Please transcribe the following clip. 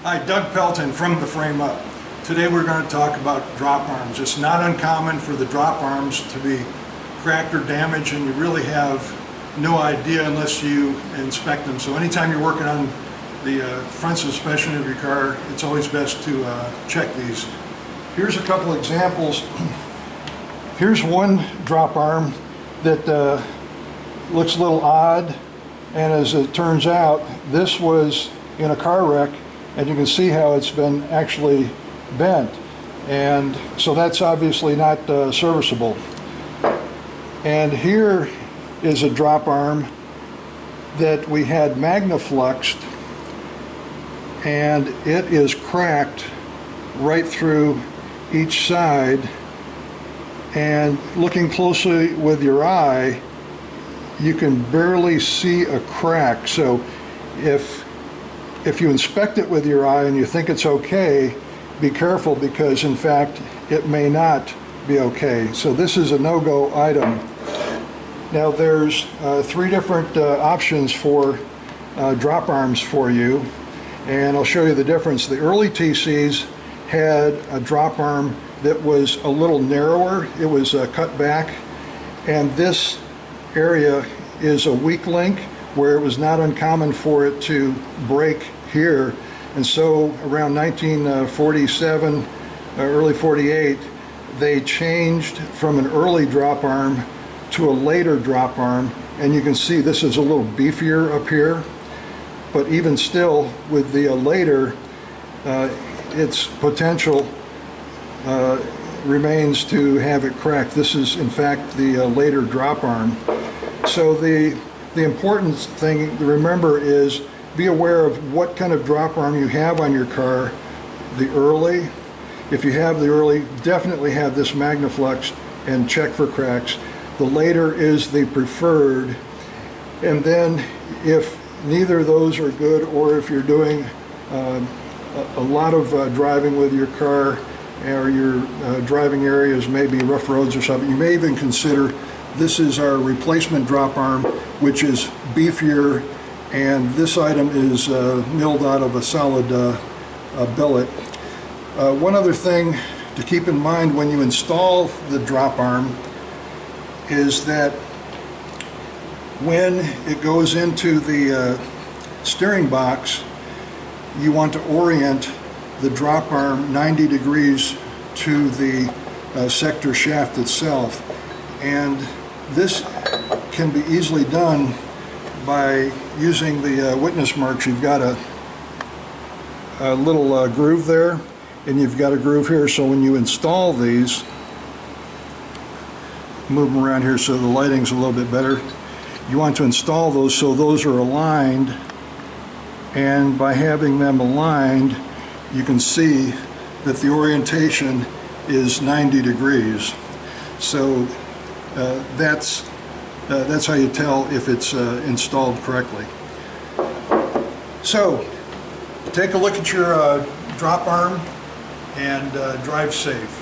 Hi, Doug Pelton from The Frame Up. Today we're going to talk about drop arms. It's not uncommon for the drop arms to be cracked or damaged, and you really have no idea unless you inspect them. So anytime you're working on the front suspension of your car, it's always best to check these. Here's a couple examples. Here's one drop arm that looks a little odd, and as it turns out, this was in a car wreck, and you can see how it's been actually bent, and so that's obviously not serviceable. And here is a drop arm that we had magnafluxed, and it is cracked right through each side, and looking closely with your eye you can barely see a crack. So if you inspect it with your eye and you think it's okay, be careful, because in fact it may not be okay. So this is a no-go item. Now there's three different options for drop arms for you, and I'll show you the difference. The early TCs had a drop arm that was a little narrower. It was cut back, and this area is a weak link where it was not uncommon for it to break here. And so around 1947, early 48, they changed from an early drop arm to a later drop arm, and you can see this is a little beefier up here, but even still with the later, its potential remains to have it cracked. This is in fact the later drop arm. So the important thing to remember is be aware of what kind of drop arm you have on your car. The early, if you have the early, definitely have this magnafluxed and check for cracks. The later is the preferred, and then if neither of those are good, or if you're doing a lot of driving with your car, or your driving areas may be rough roads or something, you may even consider this is our replacement drop arm, which is beefier, and this item is milled out of a solid billet. One other thing to keep in mind when you install the drop arm is that when it goes into the steering box, you want to orient the drop arm 90 degrees to the sector shaft itself, and this can be easily done by using the witness marks. You've got a little groove there, and you've got a groove here, so when you install these, move them around here so the lighting's a little bit better, you want to install those so those are aligned, and by having them aligned you can see that the orientation is 90 degrees. So that's how you tell if it's installed correctly. So take a look at your drop arm and drive safe.